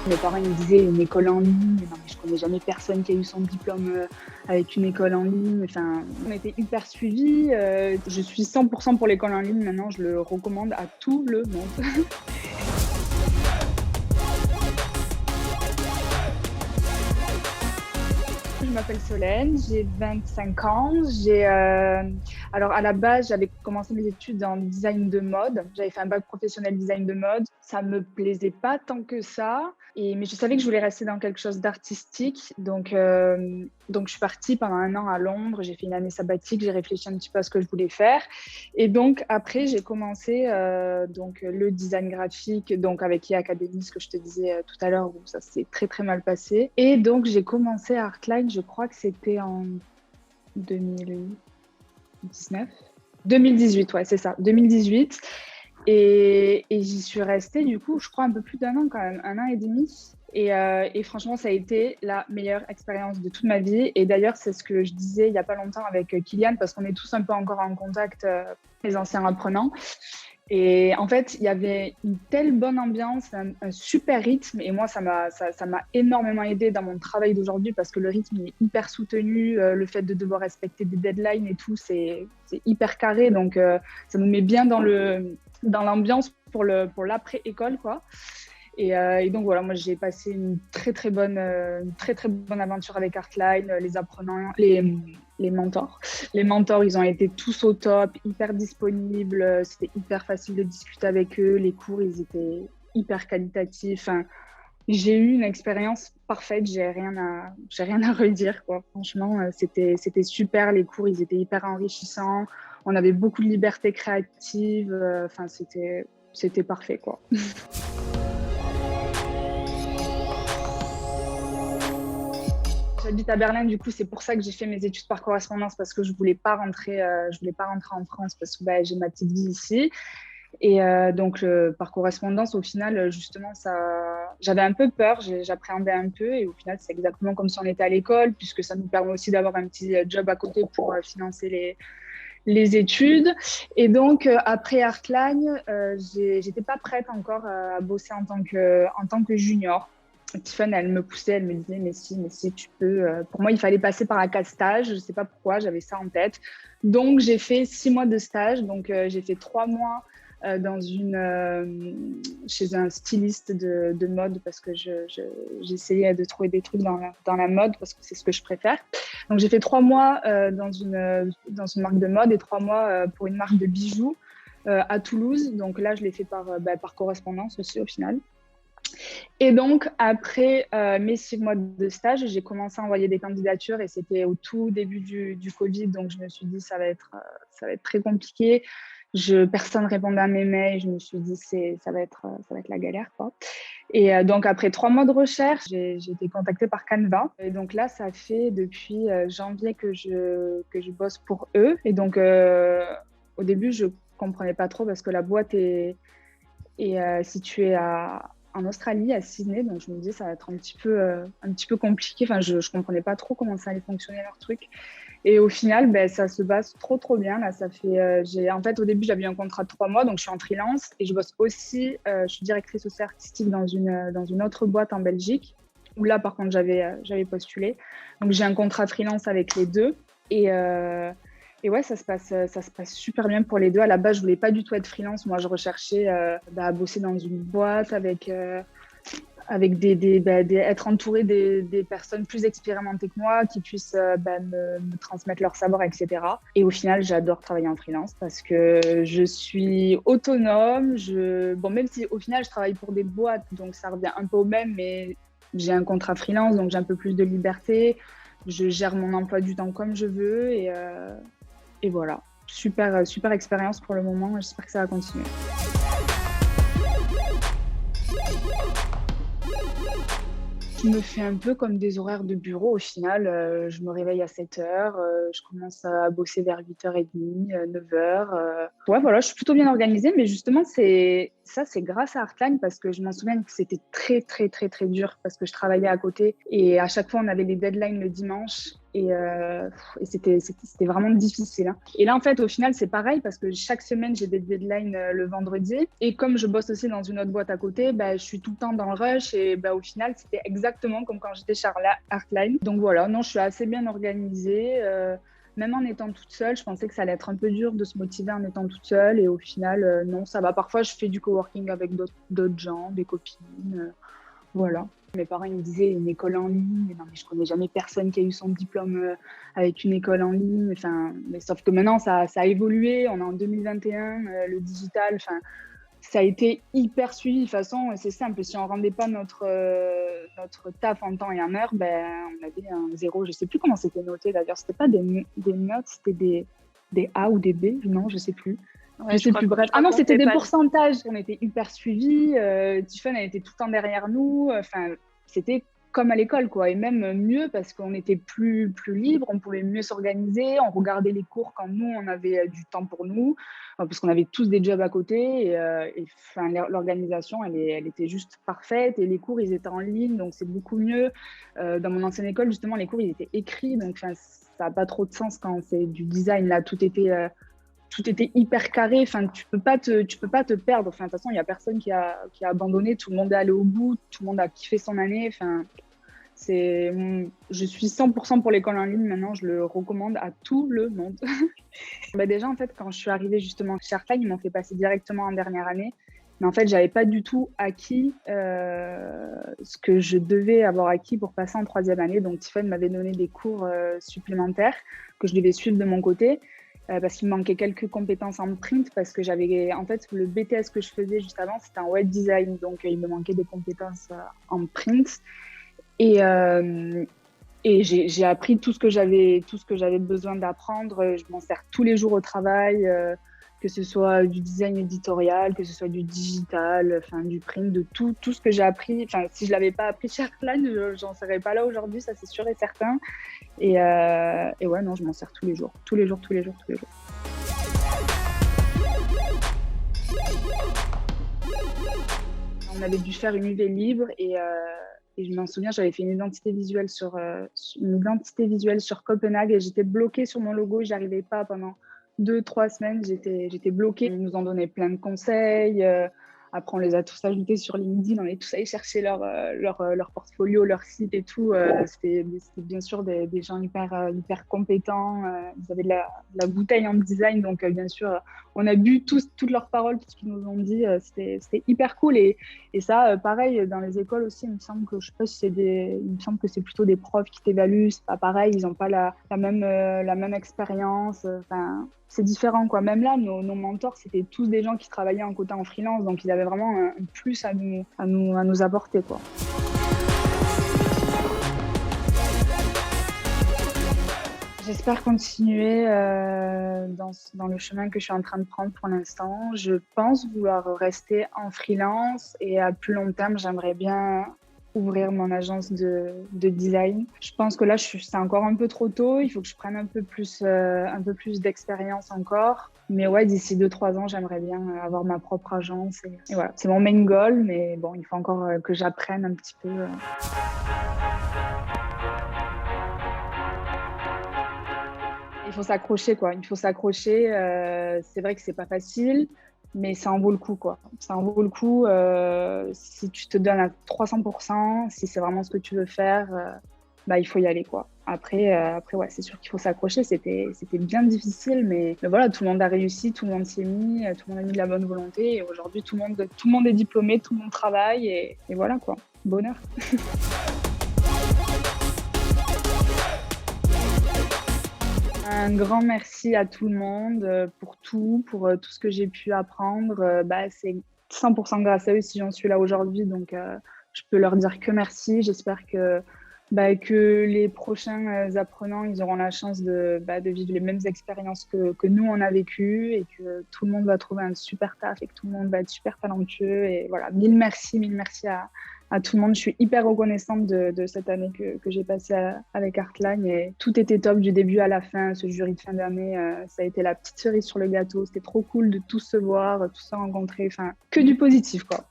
Mes parents ils me disaient une école en ligne, non mais je connais jamais personne qui a eu son diplôme avec une école en ligne. Enfin, on était hyper suivis. Je suis 100% pour l'école en ligne maintenant, je le recommande à tout le monde. Je m'appelle Solène, j'ai 25 ans. Alors à la base, j'avais commencé mes études en design de mode. J'avais fait un bac professionnel design de mode. Ça me plaisait pas tant que ça, mais je savais que je voulais rester dans quelque chose d'artistique. Donc je suis partie pendant 1 an à Londres. J'ai fait une année sabbatique. J'ai réfléchi un petit peu à ce que je voulais faire. Et donc après, j'ai commencé le design graphique, donc avec IA Academy, ce que je te disais tout à l'heure, où ça s'est très très mal passé. Et donc j'ai commencé à Artline, je crois que c'était en 2019, 2018, ouais, c'est ça, 2018. Et j'y suis restée, du coup, je crois un peu plus d'1 an quand même, 1 an et demi. Et franchement, ça a été la meilleure expérience de toute ma vie. Et d'ailleurs, c'est ce que je disais il n'y a pas longtemps avec Kylian, parce qu'on est tous un peu encore en contact, les anciens apprenants. Et en fait, il y avait une telle bonne ambiance, un super rythme. Et moi, ça m'a énormément aidé dans mon travail d'aujourd'hui parce que le rythme est hyper soutenu. Le fait de devoir respecter des deadlines et tout, c'est hyper carré. Donc, ça nous met bien dans l'ambiance pour l'après-école, quoi. Et donc voilà, moi j'ai passé une très très bonne aventure avec Artline, les apprenants, les mentors. Les mentors, ils ont été tous au top, hyper disponibles, c'était hyper facile de discuter avec eux, les cours, ils étaient hyper qualitatifs. Enfin, j'ai eu une expérience parfaite, j'ai rien à redire, quoi. Franchement, c'était super, les cours, ils étaient hyper enrichissants, on avait beaucoup de liberté créative, enfin c'était parfait, quoi. J'habite à Berlin, du coup, c'est pour ça que j'ai fait mes études par correspondance parce que je voulais pas rentrer en France parce que j'ai ma petite vie ici. Et donc, par correspondance, au final, justement, j'avais un peu peur, j'appréhendais un peu. Et au final, c'est exactement comme si on était à l'école, puisque ça nous permet aussi d'avoir un petit job à côté pour financer les études. Et donc, après Artline, j'étais pas prête encore à bosser en tant que junior. Tiffany, elle me poussait, elle me disait, mais si, tu peux. Pour moi, il fallait passer par la case stage. Je ne sais pas pourquoi, j'avais ça en tête. Donc, j'ai fait 6 mois de stage. Donc, j'ai fait 3 mois chez un styliste de mode parce que j'essayais de trouver des trucs dans la mode parce que c'est ce que je préfère. Donc, j'ai fait 3 mois dans une marque de mode et 3 mois pour une marque de bijoux à Toulouse. Donc, là, je l'ai fait par correspondance aussi au final. Et donc, après mes 6 mois de stage, j'ai commencé à envoyer des candidatures et c'était au tout début du Covid. Donc, je me suis dit, ça va être très compliqué. Personne ne répondait à mes mails. Je me suis dit, ça va être la galère, quoi. Et donc, après 3 mois de recherche, j'ai été contactée par Canva. Et donc là, ça fait depuis janvier que je bosse pour eux. Et donc, au début, je ne comprenais pas trop parce que la boîte est située en Australie, à Sydney, donc je me disais ça va être un petit peu compliqué. Enfin, je comprenais pas trop comment ça allait fonctionner leur truc. Et au final, ça se passe trop trop bien. Là, ça fait, en fait, au début, j'avais un contrat de 3 mois, donc je suis en freelance et je bosse aussi. Je suis directrice aussi artistique dans une autre boîte en Belgique, où là, par contre, j'avais postulé. Donc j'ai un contrat freelance avec les deux et ouais, ça se passe super bien pour les deux. À la base, je voulais pas du tout être freelance. Moi, je recherchais à bosser dans une boîte avec être entourée des personnes plus expérimentées que moi, qui puissent me transmettre leur savoir, etc. Et au final, j'adore travailler en freelance parce que je suis autonome. Même si au final, je travaille pour des boîtes, donc ça revient un peu au même, mais j'ai un contrat freelance, donc j'ai un peu plus de liberté. Je gère mon emploi du temps comme je veux et voilà, super expérience pour le moment. J'espère que ça va continuer. Je me fais un peu comme des horaires de bureau au final. Je me réveille à 7h, je commence à bosser vers 8h30, 9h. Ouais, voilà, je suis plutôt bien organisée, mais justement, c'est grâce à Artline parce que je m'en souviens que c'était très, très, très, très dur parce que je travaillais à côté et à chaque fois, on avait les deadlines le dimanche. et c'était vraiment difficile. Hein. Et là, en fait, au final, c'est pareil parce que chaque semaine, j'ai des deadlines le vendredi. Et comme je bosse aussi dans une autre boîte à côté, je suis tout le temps dans le rush. Et au final, c'était exactement comme quand j'étais chez Artline. Donc voilà, non, je suis assez bien organisée. Même en étant toute seule, je pensais que ça allait être un peu dur de se motiver en étant toute seule. Et au final, non, ça va. Parfois, je fais du coworking avec d'autres gens, des copines. Voilà. Mes parents ils me disaient une école en ligne. Non, mais je connais jamais personne qui a eu son diplôme avec une école en ligne. Enfin, mais sauf que maintenant, ça a évolué. On est en 2021, le digital. Enfin, ça a été hyper suivi. De toute façon, c'est simple. Si on ne rendait pas notre taf en temps et en heure, on avait un zéro. Je ne sais plus comment c'était noté d'ailleurs. C'était pas des notes, c'était des A ou des B. Non, je ne sais plus. Ouais, je sais plus, bref. Ah non, c'était des pourcentages. On était hyper suivis. Tiffany, elle était tout le temps derrière nous. Enfin, c'était comme à l'école, quoi. Et même mieux parce qu'on était plus libre, on pouvait mieux s'organiser. On regardait les cours quand nous, on avait du temps pour nous, parce qu'on avait tous des jobs à côté. Enfin, l'organisation, elle était juste parfaite. Et les cours, ils étaient en ligne, donc c'est beaucoup mieux. Dans mon ancienne école, justement, les cours, ils étaient écrits. Donc, ça n'a pas trop de sens quand c'est du design. Là, tout était hyper carré. Enfin, tu peux pas te perdre. Enfin, de toute façon, il n'y a personne qui a abandonné. Tout le monde est allé au bout. Tout le monde a kiffé son année. Enfin, je suis 100% pour l'école en ligne. Maintenant, je le recommande à tout le monde. Déjà, en fait, quand je suis arrivée justement chez Artline, ils m'ont fait passer directement en dernière année. Mais en fait, j'avais pas du tout acquis ce que je devais avoir acquis pour passer en troisième année. Donc, Tiffany m'avait donné des cours supplémentaires que je devais suivre de mon côté. Parce qu'il me manquait quelques compétences en print, parce que en fait, le BTS que je faisais juste avant, c'était en web design, donc il me manquait des compétences en print. Et j'ai appris tout ce que j'avais besoin d'apprendre. Je m'en sers tous les jours au travail, que ce soit du design éditorial, que ce soit du digital, enfin du print, de tout ce que j'ai appris. Enfin, si je l'avais pas appris chez Artline, j'en serais pas là aujourd'hui, ça c'est sûr et certain. Et ouais, non, je m'en sers tous les jours. On avait dû faire une UV libre et je m'en souviens, j'avais fait une identité visuelle sur Copenhague et j'étais bloquée sur mon logo. Je n'arrivais pas pendant 2-3 semaines. J'étais bloquée. Ils nous ont donné plein de conseils. Après, on les a tous ajoutés sur LinkedIn. On est tous allés chercher leur portfolio, leur site et tout. C'était bien sûr des gens hyper compétents. Ils avaient de la bouteille en design. Donc, bien sûr, on a bu toutes leurs paroles, tout ce qu'ils nous ont dit. C'était hyper cool. Et ça, pareil, dans les écoles aussi, il me semble que, je sais pas si il me semble que c'est plutôt des profs qui t'évaluent. C'est pas pareil. Ils n'ont pas la même expérience. Enfin, c'est différent, quoi. Même là, nos mentors, c'était tous des gens qui travaillaient en côté en freelance, donc ils avaient vraiment un plus à nous apporter, quoi. J'espère continuer dans le chemin que je suis en train de prendre pour l'instant. Je pense vouloir rester en freelance et à plus long terme, j'aimerais bien ouvrir mon agence de design. Je pense que là, c'est encore un peu trop tôt. Il faut que je prenne un peu plus d'expérience encore. Mais ouais, d'ici 2-3 ans, j'aimerais bien avoir ma propre agence. Et voilà, c'est mon main goal, mais bon, il faut encore que j'apprenne un petit peu. Il faut s'accrocher, quoi. Il faut s'accrocher. C'est vrai que c'est pas facile, mais ça en vaut le coup, quoi. Ça en vaut le coup si tu te donnes à 300%, si c'est vraiment ce que tu veux faire, il faut y aller, quoi. Après, ouais, c'est sûr qu'il faut s'accrocher. C'était bien difficile, mais voilà, tout le monde a réussi, tout le monde s'y est mis, tout le monde a mis de la bonne volonté. Et aujourd'hui, tout le monde est diplômé, tout le monde travaille, et voilà, quoi. Bonheur. Un grand merci à tout le monde pour tout ce que j'ai pu apprendre. C'est 100% grâce à eux si j'en suis là aujourd'hui. Donc, je peux leur dire que merci. J'espère que les prochains apprenants, ils auront la chance de vivre les mêmes expériences que nous, on a vécues, et que tout le monde va trouver un super taf et que tout le monde va être super talentueux. Et voilà, mille merci à tout le monde. Je suis hyper reconnaissante de cette année que j'ai passée avec Artline, et tout était top du début à la fin. Ce jury de fin d'année, ça a été la petite cerise sur le gâteau. C'était trop cool de tous se voir, tous se rencontrer. Enfin, que du positif, quoi.